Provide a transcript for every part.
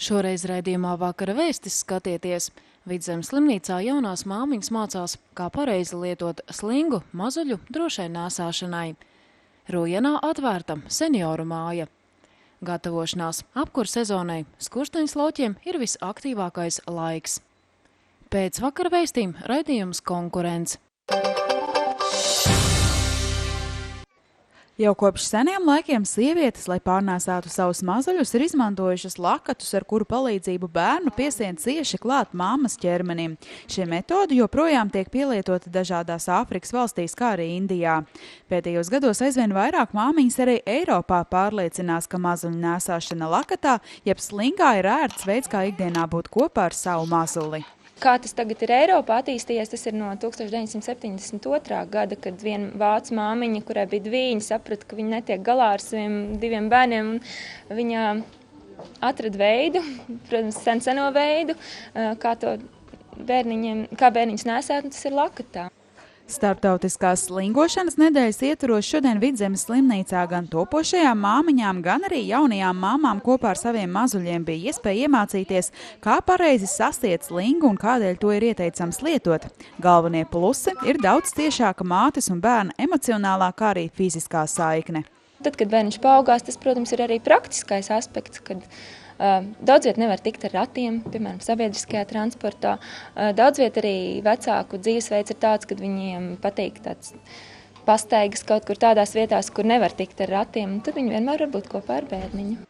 Šoreiz raidījumā Vakara vēstis skatieties. Vidzemes slimnīcā jaunās māmiņas mācās, kā pareizi lietot slingu mazuļu drošai nēsāšanai. Rujenā atvērta senioru māja. Gatavošanās apkura sezonai skursteņslauķiem ir visaktīvākais laiks. Pēc vakara vēstīm raidījums Konkurence. Jau kopš seniem laikiem sievietes, lai pārnēsātu savus mazuļus, ir izmantojušas lakatus, ar kuru palīdzību bērnu piesien cieši klāt mammas ķermenim. Šie metodi joprojām tiek pielietoti dažādās Āfrikas valstīs, kā arī Indijā. Pēdējos gados aizvien vairāk māmiņas arī Eiropā pārliecinās, ka mazuļu nēsāšana lakatā, jeb slingā ir ērts veids, kā ikdienā būt kopā ar savu mazuli. Kā tas tagad ir Eiropā attīstījies, tas ir no 1972. gada, kad viena vācu māmiņa, kurai bija dvīņi, saprata, ka viņa netiek galā ar saviem 2 bērniem. Viņa atrada veidu, protams, seno veidu, kā bērniņus nēsāt, un tas ir lakatā. Starptautiskās slingošanas nedēļas ietvaros šodien Vidzemes slimnīcā gan topošajām māmiņām, gan arī jaunajām māmām kopā ar saviem mazuļiem bija iespēja iemācīties, kā pareizi sasiet slingu un kādēļ to ir ieteicams lietot. Galvenie plusi ir daudz tiešāka mātes un bērna emocionālā, kā arī fiziskā saikne. Tad, kad bērniņš paaugās, tas, protams, ir arī praktiskais aspekts, kad daudz viet nevar tikt ar ratiem, piemēram, sabiedriskajā transportā. Daudz viet arī vecāku dzīvesveids ir tāds, kad viņiem patīk tāds pastaigas kaut kur tādās vietās, kur nevar tikt ar ratiem, un tad viņi vienmēr var būt kopā ar bērniņu.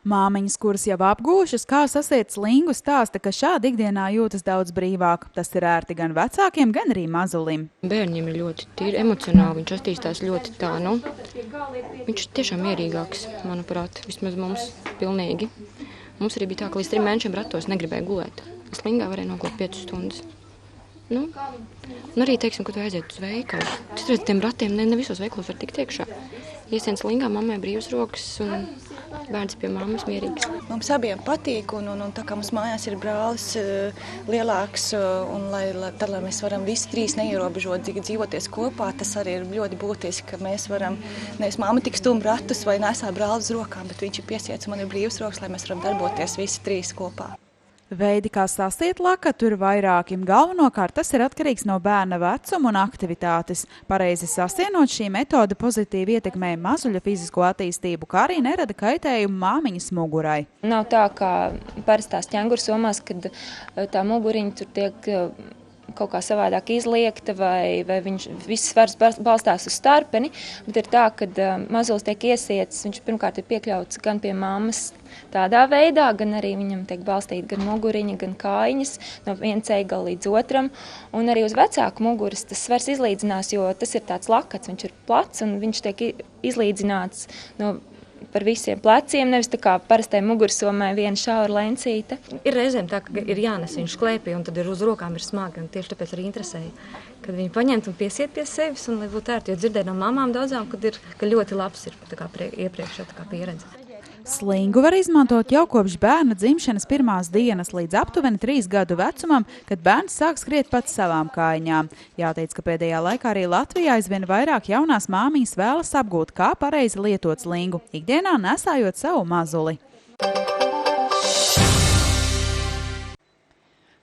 Māmiņas, kuras jau apgūšas, kā sasiet slingu, stāsta, ka šādi ikdienā jūtas daudz brīvāk. Tas ir ērti gan vecākiem, gan arī mazulim. Bērniem ir ļoti tīri emocionāli, viņš attīstās ļoti tā, viņš ir tiešām mierīgāks, manuprāt, vismaz mums pilnīgi. Mums arī bija tā, ka līdz 3 mēnešiem ratos negribēja gulēt. Slingā varēja nogult 5 stundas. Un arī, teiksim, kad tu aiziet uz veikalu. Tas redz, tiem ratiem ne visos veikalos var tikt iekšā. Iesien slingā, mammai brīvas rokas un bērns pie mammas mierīgs. Mums abiem patīk, un tā kā mums mājās ir brālis lielāks, un lai mēs varam visi 3 neierobežot dzīvoties kopā, tas arī ir ļoti būtiski, ka mēs varam, nevis mamma tik stum ratus vai nesā brāli uz rokām, bet viņš ir piesiets un man ir brīvas rokas, lai mēs varam darboties visi 3 kopā. Veidi, kā sasiet lakatu, ir vairāki. Galvenokārt tas ir atkarīgs no bērna vecuma un aktivitātes. Pareizi sasienot, šī metode pozitīvi ietekmē mazuļa fizisko attīstību, kā arī nerada kaitējumu māmiņas mugurai. Nav tā, kā parastās ķenguru somās, kad tā muguriņa tur tiek kaut kā savādāk izliekta vai viņš viss svars balstās uz starpeni, bet ir tā, kad mazulis tiek iesiets, viņš pirmkārt ir piekļauts gan pie mammas tādā veidā, gan arī viņam tiek balstīta gan muguriņa, gan kājiņas no viena ceigala līdz otram, un arī uz vecāku muguras tas svars izlīdzinās, jo tas ir tāds lakats, viņš ir plats un viņš tiek izlīdzināts par visiem pleciem, nevis tā kā parastai mugursomai viena šaura lencīte. Ir reizēm tā, ka ir jānes viņš klēpī, un tad ir uz rokām ir smagi, un tieši tāpēc arī interesēja, kad viņi paņemt un piesiet pie sevis, un lai būtu ērti, jo dzirdēju no mamām daudzām, ka ļoti labs ir tā kā iepriekš tā kā pieredze. Slingu var izmantot jau kopš bērna dzimšanas pirmās dienas līdz aptuveni 3 gadu vecumam, kad bērns sāk skriet pats savām kājiņām. Jāteic, ka pēdējā laikā arī Latvijā aizvien vairāk jaunās māmiņas vēlas apgūt, kā pareizi lietot slingu, ikdienā nesājot savu mazuli.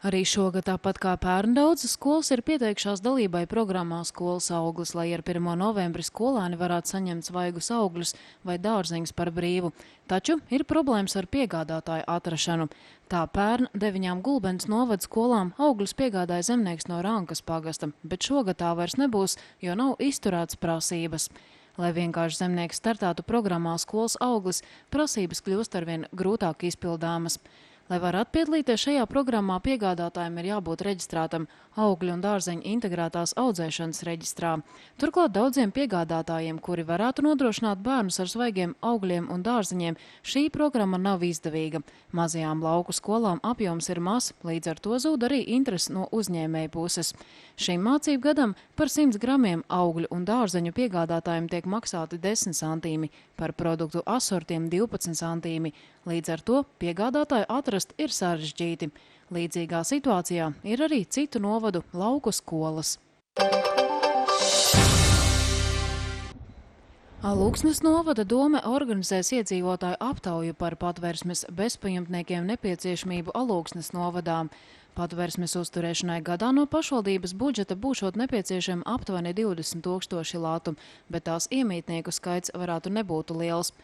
Arī šogad, tāpat kā pērn, daudzas skolas ir pieteikšās dalībai programmā Skolas auglis, lai ar 1. novembri skolēni varētu saņemt svaigus augļus vai dārzeņus par brīvu. Taču ir problēmas ar piegādātāju atrašanu. Tā pērn 9 Gulbenes novada skolām augļus piegādāja zemnieks no Rankas pagasta, bet šogad tā vairs nebūs, jo nav izturētas prasības. Lai vienkārši zemnieks startātu programmā Skolas auglis, prasības kļūst arvien grūtāk izpildāmas. Lai varētu piedalīties šajā programmā, piegādātājiem ir jābūt reģistrētam augļu un dārzeņu integrētās audzēšanas reģistrā. Turklāt daudziem piegādātājiem, kuri varētu nodrošināt bērnus ar svaigiem augļiem un dārzeņiem, šī programma nav izdevīga. Mazajām lauku skolām apjoms ir mazs, līdz ar to zūd arī interesi no uzņēmēju puses. Šīm mācību gadam par 100 gramiem augļu un dārzeņu piegādātājiem tiek maksāti 10 centīmi, par produktu asortiem 12 centīmi. Līdz ar to piegādātāju atrast ir sarežģīti. Līdzīgā situācijā ir arī citu novadu lauku skolas. Alūksnes novada dome organizēs iedzīvotāju aptauju par patversmes bezpajumtniekiem nepieciešamību Alūksnes novadā. Patversmes uzturēšanai gadā no pašvaldības budžeta būšot nepieciešami aptuveni 20 000 latu, bet tās iemītnieku skaits varētu nebūtu liels.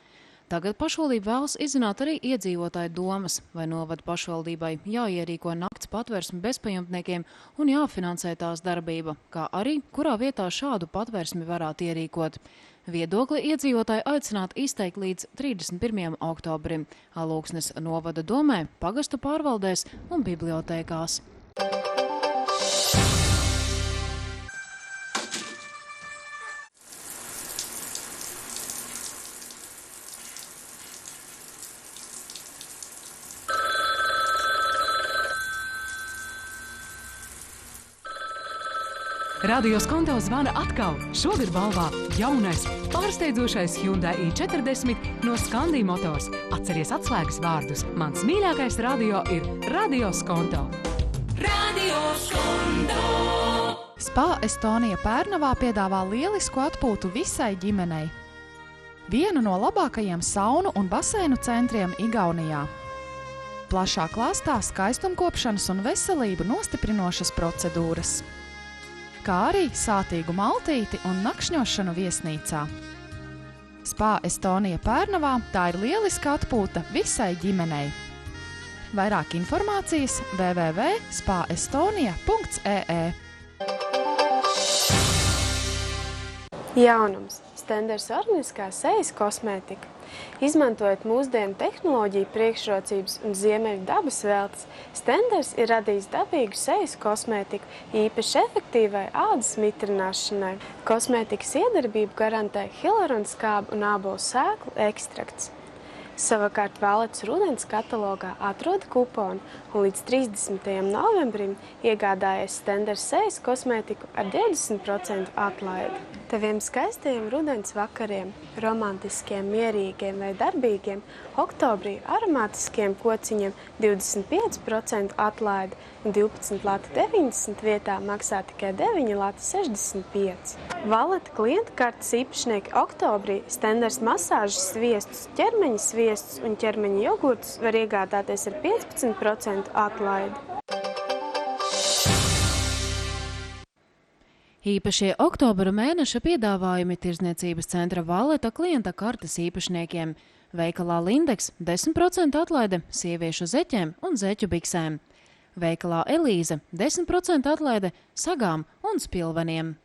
Tagad pašvaldība vēlas izzināt arī iedzīvotāju domas, vai novada pašvaldībai jāierīko nakts patversmi bezpajumtniekiem un jāfinansē tās darbība, kā arī kurā vietā šādu patversmi varētu ierīkot. Viedokli iedzīvotāji aicinātu izteikt līdz 31. oktobrim Alūksnes novada domē, pagastu pārvaldēs un bibliotēkās. Radio Skonto zvana atkal. Šogad balvā jaunais, pārsteidzošais Hyundai i40 no Scandi Motors. Atceries atslēgas vārdus. Mans mīļākais radio ir Radio Skonto. Radio Skonto! Spa Estonija Pērnavā piedāvā lielisku atpūtu visai ģimenei. Vienu no labākajiem saunu un baseinu centriem Igaunijā. Plašā klāstā skaistumkopšanas un veselību nostiprinošas procedūras, kā arī sātīgu maltīti un nakšņošanu viesnīcā. Spa Estonija Pērnavā tā ir lieliska atpūta visai ģimenei. Vairāk informācijas www.spaestonia.ee. Jaunums. Stenders organiskā sejas kosmētika. Izmantojot mūsdienu tehnoloģiju priekšrocības un ziemeļu dabas veltes, Stenders ir radījis dabīgu sejas kosmētiku, īpaši efektīvai ādas mitrināšanai. Kosmētikas iedarbību garantē hialuronskābu un ābolu sēklu ekstrakts. Savukārt Valetas rudens katalogā atrod kuponu un līdz 30. novembrim iegādājies Stenders sejas kosmētiku ar 20% atlaidi. Taviem skaistajiem rudens vakariem, romantiskiem, mierīgiem vai darbīgiem, oktobrī aromātiskiem kociņiem 25% atlaidi un 12 lati 90 vietā maksā tikai 9 lati 65. Valeta klientu kartes īpašnieki oktobrī Stenders masāžas sviestus, ķermeņa sviestus un ķermeņa jogurtus var iegādāties ar 15% atlaidi. Īpašie oktobra mēneša piedāvājumi Tirdzniecības centra Valeta klienta kartes īpašniekiem. Veikalā Lindex 10% atlaide sieviešu zeķiem un zeķu biksēm. Veikalā Elīze 10% atlaide sagām un spilveniem.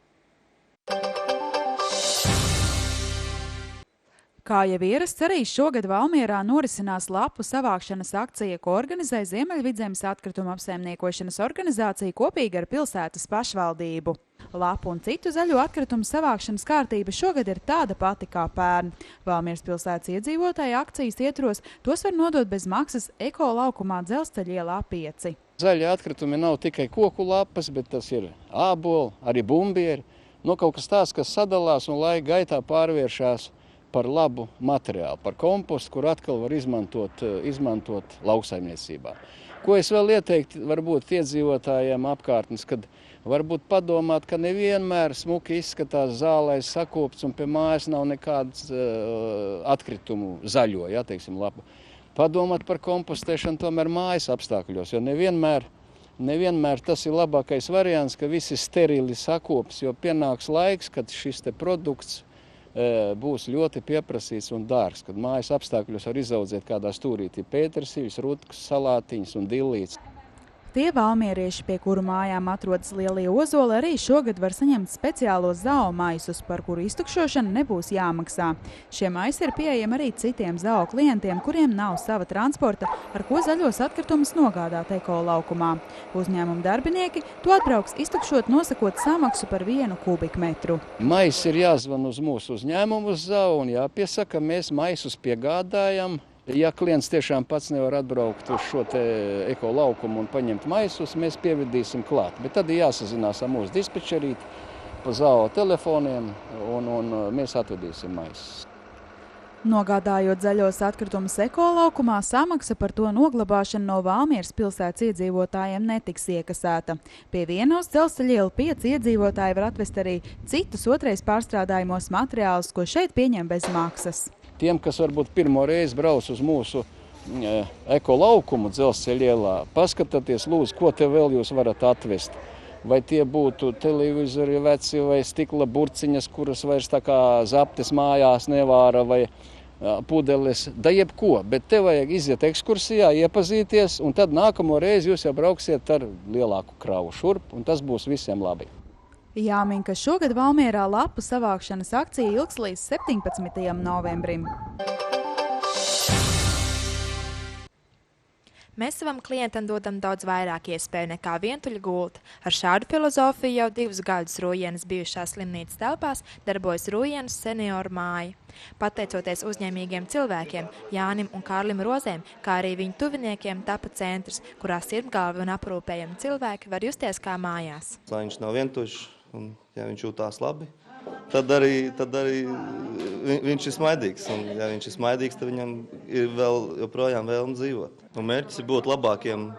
Kā jau ierasts, arī šogad Valmierā norisinās lapu savākšanas akcija, ko organizē Ziemeļvidzemes atkrituma apsaimniekošanas organizācija kopīgi ar pilsētas pašvaldību. Lapu un citu zaļo atkritumu savākšanas kārtība šogad ir tāda pati kā pērn. Valmieras pilsētas iedzīvotāji akcijas ietvaros tos var nodot bez maksas Eko laukumā Dzelzceļa ielā 5. Zaļie atkritumi nav tikai koku lapas, bet tas ir āboli, arī bumbieri. Kaut kas tāds, kas sadalās un laika gaitā pārvēršās par labu materiālu, par kompostu, kur atkal var izmantot lauksaimniecībā. Ko es vēl ieteiktu varbūt iedzīvotājiem apkārtnes, kad varbūt padomāt, ka nevienmēr smuki izskatās zālais sakopts un pie mājas nav nekāds atkritumu zaļo, teiksim, lapu. Padomāt par kompostēšanu tomēr mājas apstākļos, jo nevienmēr tas ir labākais variants, ka visi sterili sakops, jo pienāks laiks, kad šis te produkts būs ļoti pieprasīts un dārgs, kad mājas apstākļos var izaudzēt kādā stūrītī pētersiļus, rutkas, salātiņas un dillītes. Tie valmierieši, pie kuru mājām atrodas lielie ozoli, arī šogad var saņemt speciālos zao maisus, par kuru iztukšošanu nebūs jāmaksā. Šie maisi ir pieejami arī citiem zao klientiem, kuriem nav sava transporta, ar ko zaļos atkritumus nogādāt Eko laukumā. Uzņēmuma darbinieki to atbrauks iztukšot, nosakot samaksu par 1 kubikmetru. Mais ir jāzvan uz mūsu uzņēmumu uz zao un jāpiesaka, mēs maisus piegādājam. Ja klients tiešām pats nevar atbraukt uz šo te Eko laukumu un paņemt maisus, mēs pievedīsim klāt. Bet tad ir jāsazinās ar mūsu dispečerīti pa zao telefoniem un mēs atvedīsim maisus. Nogādājot zaļos atkritumus ekolaukumā, samaksa par to noglabāšanu no Valmieras pilsētas iedzīvotājiem netiks iekasēta. Pie vienos dzelzceļa ielu 5 iedzīvotāji var atvest arī citus otrais pārstrādājumos materiālus, ko šeit pieņem bez maksas. Tiem, kas varbūt pirmo reizi brauc uz mūsu ekolaukumu dzelzceļa ielā, paskatieties, lūdzu, ko te vēl jūs varat atvest. Vai tie būtu televizori veci vai stikla burciņas, kuras vairs tā kā zaptes mājās nevāra vai pudeles, da jebko. Bet te vajag iziet ekskursijā, iepazīties, un tad nākamo reizi jūs jau brauksiet ar lielāku kravu šurp, un tas būs visiem labi. Jāmin, ka šogad Valmierā lapu savākšanas akcija ilgs līdz 17. novembrim. Mēs savam klientam dodam daudz vairāk iespēju nekā vientuļa gulta. Ar šādu filozofiju jau 2 gadus Rūjienas bijušās slimnīcas telpās darbojas Rūjienas senioru māja. Pateicoties uzņēmīgiem cilvēkiem, Jānim un Kārlim Rozēm, kā arī viņu tuviniekiem, tapa centrs, kurā sirdgalvi un aprūpējami cilvēki var justies kā mājās. Lai viņš nav vientuļš un ja viņš jūtās labi, tad arī viņš ir smaidīgs. Un, ja viņš ir smaidīgs, tad viņam ir vēl joprojām vēlme dzīvot. Un mērķis ir būt labākiem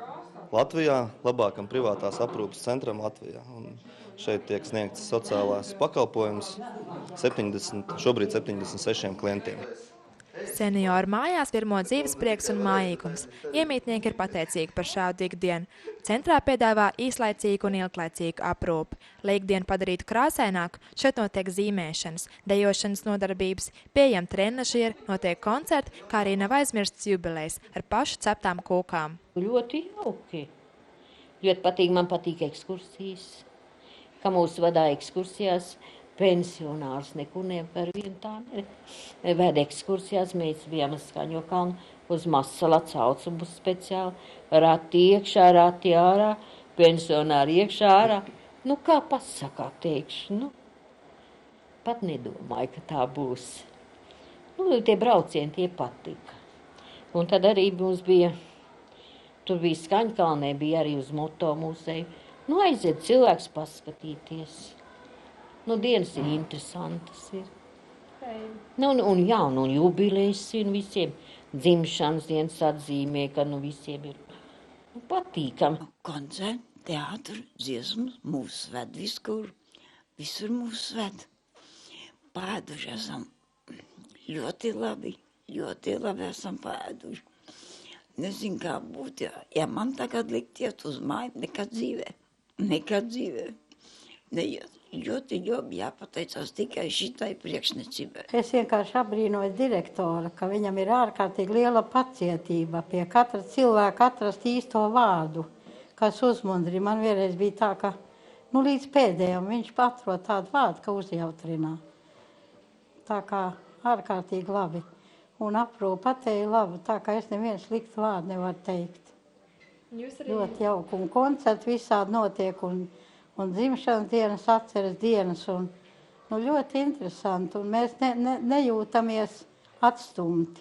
Latvijā, labākam privātās aprūpes centram Latvijā. Un šeit tiek sniegts sociālās pakalpojums šobrīd 76 klientiem. Senioru mājās virmo dzīves prieks un mājīgums. Iemītnieki ir pateicīgi par šādu ikdienu. Centrā piedāvā īslaicīgu un ilglaicīgu aprūpi. Lai ikdienu padarītu krāsaināku, šeit notiek zīmēšanas, dejošanas nodarbības, pieejami trenažieri, notiek koncerti, kā arī nav aizmirsts jubilejs ar pašu ceptām kūkām. Ļoti jauki. Ļoti patīk, man patīk ekskursijas, kā mūsu vadā ekskursijās. Pensionārs nekur par vienu tā vēd ekskursijās. Mēs bijām uz Skaņo kalnu, uz Masalats autobusu speciāli. Rati iekšā, rati ārā, pensionāri iekšā ārā. Nu, kā pasakā teikšu, pat nedomāju, ka tā būs. Tie braucieni tie patika. Un tad arī mums bija, tur bija Skaņkalnē, bija arī uz moto muzeju. Aiziet cilvēks paskatīties. Dienas ir interesantas. Un jubilejas un visiem dzimšanas dienas atzīmē, ka visiem ir patīkami. Koncerti, teātri, dziesmas, mūs ved visur mūs ved. Pēduši esam ļoti labi esam pēduši. Nezinu, kā būtu, ja man tagad likt iet uz māju, nekad dzīvē. Neiet. Ļoti jāpateicās tikai šitai priekšniecībai. Es vienkārši abrīnoju direktoru, ka viņam ir ārkārtīgi liela pacietība pie katra cilvēka atrast īsto vārdu, kas uzmundri. Man vienreiz bija tā, ka līdz pēdējiem viņš atrod tādu vārdu, ka uzjautrinā. Tā kā ārkārtīgi labi. Un aprūpa patēja labi, tā kā es nevienu sliktu vārdu nevaru teikt. Ļoti jauki. Un koncerti visādi notiek un dzimšanas dienas, atceres dienas, un ļoti interesanti, un mēs nejūtamies atstumti.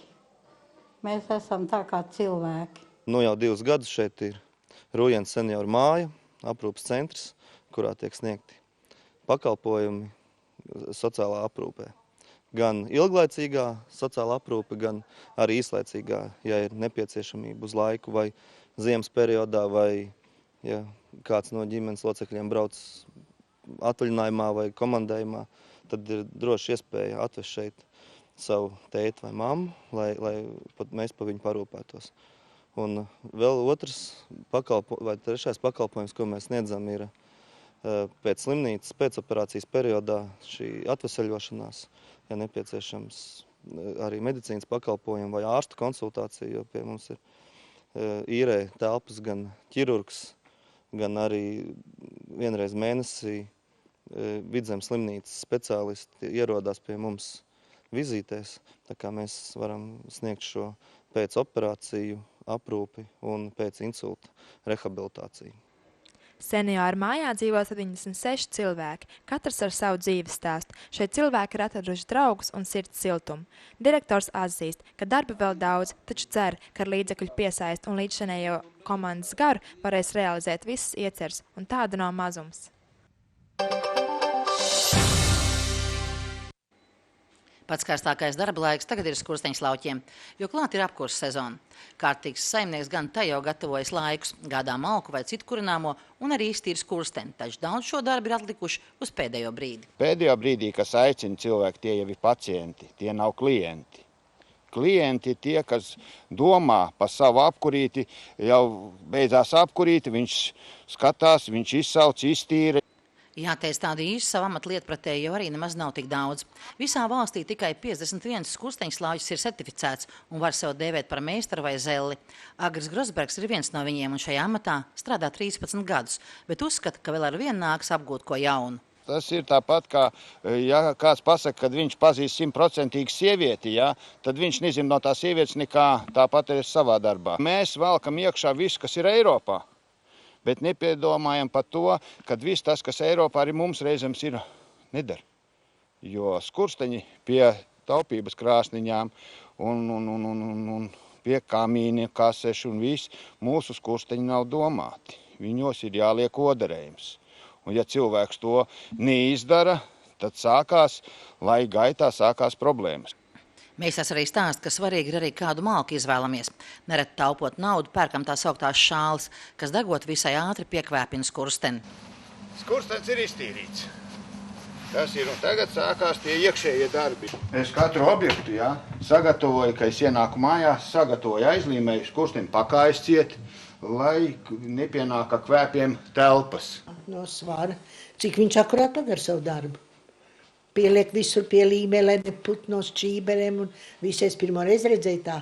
Mēs esam tā kā cilvēki. Jau 2 gadus šeit ir Rūjienas senioru māja, aprūpes centrs, kurā tiek sniegti pakalpojumi sociālā aprūpē. Gan ilglaicīgā sociālā aprūpe, gan arī īslaicīgā, ja ir nepieciešamība uz laiku vai ziemas periodā, vai ja kāds no ģimenes locekļiem brauc atvaļinājumā vai komandējumā, tad ir droši iespēja atvest šeit savu tēti vai mammu, lai mēs par viņu parūpētos. Un vēl trešais pakalpojums, ko mēs sniedzam, ir pēc slimnīcas, pēcoperācijas periodā šī atveseļošanās, ja nepieciešams arī medicīnas pakalpojumi vai ārstu konsultācija, jo pie mums ir īrē telpas gan ķirurgs, gan arī vienreiz mēnesī Vidzemes slimnīcas speciālisti ierodās pie mums vizītēs, tā kā mēs varam sniegt šo pēc operāciju aprūpi un pēc insulta rehabilitāciju. Senioru mājā dzīvo 76 cilvēki, katrs ar savu dzīves stāstu. Šeit cilvēki ir atraduši draugus un sirds siltumu. Direktors atzīst, ka darba vēl daudz, taču cer, ka ar līdzekļu piesaist un līdzšanējo komandas garu varēs realizēt visas ieceres, un tāda nav mazums. Pats karstākais darba laiks tagad ir skursteņslauķiem, jo klāt ir apkurss sezona. Kārtīgs saimnieks gan te jau gatavojas laikus, gādā malku vai citu kurināmo un arī iztīra skursteni, taču daudz šo darbu ir atlikuši uz pēdējo brīdi. Pēdējā brīdī, kas aicina cilvēki, tie jau ir pacienti, tie nav klienti. Klienti ir tie, kas domā par savu apkurīti, jau beidzās apkurīti, viņš skatās, viņš izsauc, iztīra. Jāteic, tādu īstu savu amatu lietpratēju jau arī nemaz nav tik daudz. Visā valstī tikai 51 skursteņslauķis ir certificēts un var sev dēvēt par meistaru vai zelli. Agris Grosbergs ir viens no viņiem un šajā amatā strādā 13 gadus, bet uzskata, ka vēl ar vienu nāks apgūt ko jaunu. Tas ir tāpat, kā ja kāds pasaka, kad viņš pazīst 100% sievieti, ja, tad viņš nezina no tās sievietes nekā, tāpat arī savā darbā. Mēs velkam iekšā visu, kas ir Eiropā. Bet nepiedomājam par to, ka viss tas, kas Eiropā arī mums reizēms ir, nedara. Jo skursteņi pie taupības krāsniņām un pie kamīniem, kasešu un viss, mūsu skursteņi nav domāti. Viņos ir jāliek oderējums. Un ja cilvēks to neizdara, tad sākās, lai gaitā sākās problēmas. Meistars arī stāsta, ka svarīgi ir arī kādu malku izvēlamies. Nereti taupot naudu, pērkam tās sauktās šāles, kas degot visai ātri piekvēpina skursteni. Skurstenis ir iztīrīts. Tas ir, un tagad sākās tie iekšējie darbi. Es katru objektu, sagatavoju, ka es ienāku mājās, sagatavoju aizlīmēju, skursteni pakājas ciet, lai nepienāka kvēpiem telpas. No svara, cik viņš akurāt padara savu darbu. Pieliek visur pie līmē, lai neput no šķīberiem, un visies pirmo reizi redzēju tā,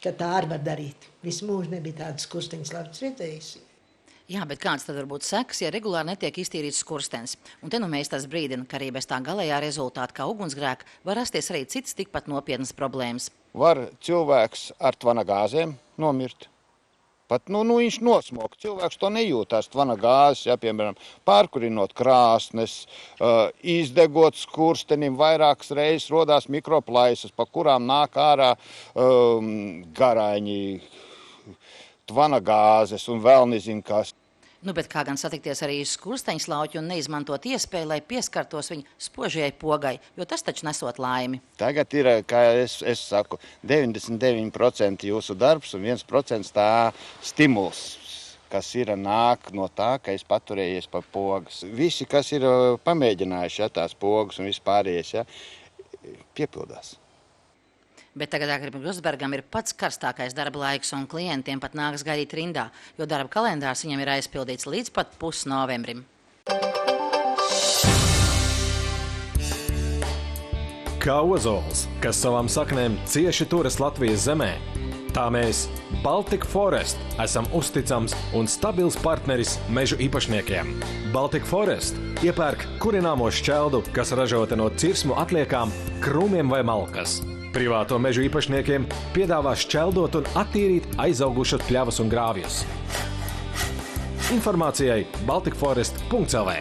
ka tā arī var darīt. Visu mūžu nebija tādas skursteņslauķis redzējis. Jā, bet kāds tad var būt sekas, ja regulāri netiek iztīrīts skurstenis? Un te nu meistars brīdina, ka arī bez tā galējā rezultāta, kā ugunsgrēka, var rasties arī cits tikpat nopietnas problēmas. Var cilvēks ar tvana gāzēm nomirt. Pat viņš nosmok. Cilvēks to nejūtās tvana gāzes, piemēram, pārkurinot krāsnes, izdegot skurstenim vairākas reizes rodās mikroplaisas, pa kurām nāk ārā garaiņi, tvana gāzes un vēl nezinu kas. Bet kā gan satikties arī skursteņslauķi un neizmantot iespēju, lai pieskartos viņa spožajai pogai, jo tas taču nesot laimi. Tagad ir, kā es saku, 99% jūsu darbs un 1% tā stimuls, kas ir nāk no tā, ka es paturējies pa pogas. Visi, kas ir pamēģinājuši tās pogas un vispārējais, piepildās. Bet tagad Agrim Grosbergam ir pats karstākais darba laiks un klientiem pat nāks gaidīt rindā, jo darba kalendārs viņam ir aizpildīts līdz pat pusnovembrim. Kā ozols, kas savām saknēm cieši turas Latvijas zemē, tā mēs Baltic Forest esam uzticams un stabils partneris mežu īpašniekiem. Baltic Forest iepērk kurināmo šķeldu, kas ražota no cirsmu atliekām, krūmiem vai malkas. Privāto mežu īpašniekiem piedāvā šķeldot un attīrīt aizaugušas pļavas un grāvjus. Informācijai balticforest.lv.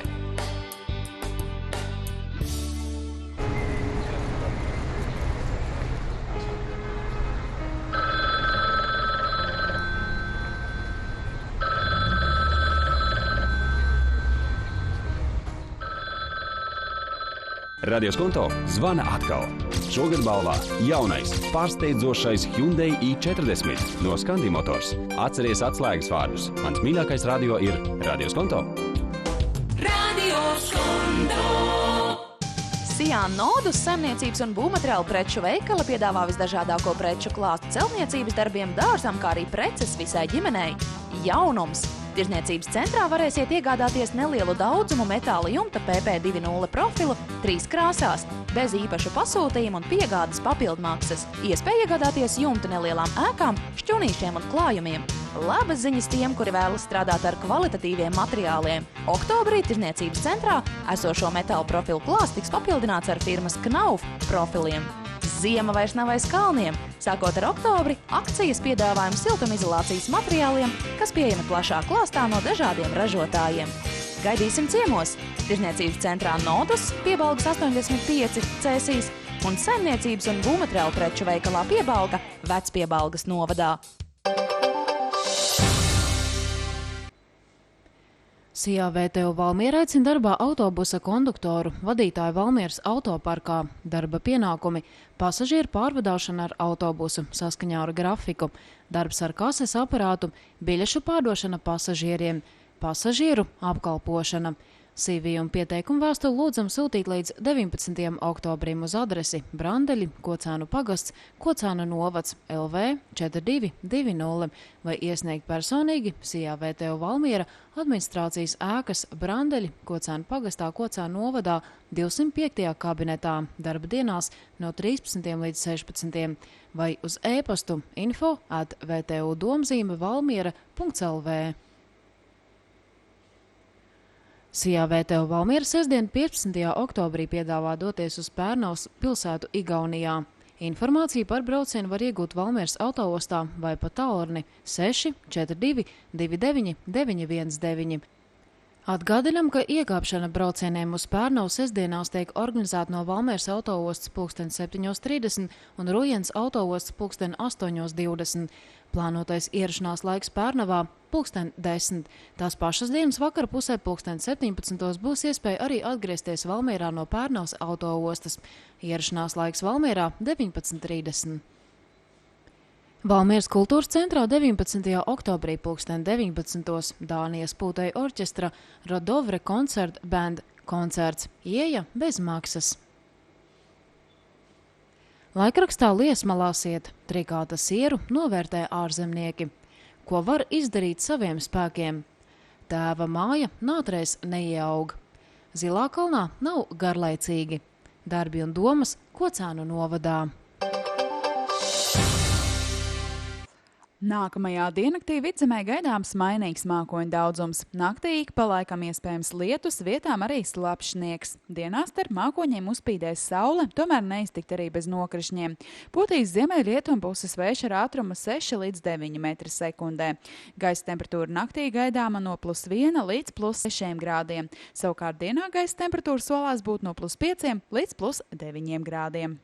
Radio Skonto zvana atkal. Šogad balvā jaunais, pārsteidzošais Hyundai i40 no Scandi Motors. Atceries atslēgas vārdus. Mans mīļākais radio ir Radio Skonto. Radio Skonto. Sijāna Nodus saimniecības un būvmateriālu preču veikala piedāvā visdažādāko preču klāstu celtniecības darbiem dārzam, kā arī preces visai ģimenei. Jaunums! Tirzniecības centrā varēsiet iegādāties nelielu daudzumu metāla jumta PP20 profilu 3 krāsās, bez īpaša pasūtījuma un piegādes papildmaksas. Iespēja iegādāties jumtu nelielām ēkām, šķunīšiem un klājumiem. Labas ziņas tiem, kuri vēlas strādāt ar kvalitatīviem materiāliem. Oktobrī tirzniecības centrā esošo metāla profilu klāsts tiks papildināts ar firmas Knauf profiliem. Ziema vairs nav aiz kalniem. Sākot ar oktobri, akcijas piedāvājums siltumizolācijas materiāliem, kas pieejami plašā klāstā no dažādiem ražotājiem. Gaidīsim ciemos! Tirzniecības centrā Nodus, Piebalgas 85 Cēsīs un saimniecības un būvmateriālu preču veikalā Piebalga, Vecpiebalgas novadā. Sijā VTU Valmiera aicina darbā autobusa konduktoru, vadītāju Valmieras autoparkā, darba pienākumi, pasažieru pārvadāšana ar autobusu saskaņā ar grafiku, darbs ar kases aparātu, biļešu pārdošana pasažieriem, pasažieru apkalpošana. CV un pieteikumu vēstuli lūdzam sūtīt līdz 19. oktobrim uz adresi Brandeļi, Kocānu pagasts, Kocānu novads, LV 4220 vai iesniegt personīgi Sijā VTU Valmiera administrācijas ēkas Brandeļi, Kocānu pagastā, Kocānu novadā 205. kabinetā darba dienās no 13. līdz 16. vai uz e-pastu info@vtudomzīme.valmiera.lv. Sijā VTU Valmiera sestdien 15. oktobrī piedāvā doties uz Pērnaus pilsētu Igaunijā. Informāciju par braucienu var iegūt Valmieras autoostā vai pa tālruni 642 29 919. Atgādinām, ka iekāpšana braucieniem uz Pērnavu sestdienās tiek organizēta no Valmieras autoostas 7:30 un Rujens autoostas 8:20. Plānotais ierašanās laiks Pērnavā 10:00. Tās pašas dienas vakara pusē 17:00 būs iespēja arī atgriezties Valmierā no Pērnavas autoostas. Ierašanās laiks Valmierā 19:30. Valmieras kultūras centrā 19. oktobrī 19:00 Dānijas pūtēju orķestra Rodovre koncert band koncerts, ieeja bez maksas. Laikrakstā Liesma lasiet, trikāta sieru novērtē ārzemnieki. Ko var izdarīt saviem spēkiem? Tēva māja nātreiz neieaug. Zilā kalnā nav garlaicīgi. Darbi un domas Kocānu novadā. Nākamajā diennaktī vidzemē gaidāms mainīgs mākoņu daudzums. Naktī ik pa laikam iespējams lietus, vietām arī slapšnieks. Dienā starp mākoņiem uzspīdēs saule, tomēr neiztikt arī bez nokrišņiem. Pūtīs ziemeļrietumu puses vējš ar ātrumu 6 līdz 9 metri sekundē. Gaisa temperatūra naktī gaidāma no +1 līdz +6 grādiem. Savukārt dienā gaisa temperatūra solās būt no +5 līdz +9 grādiem.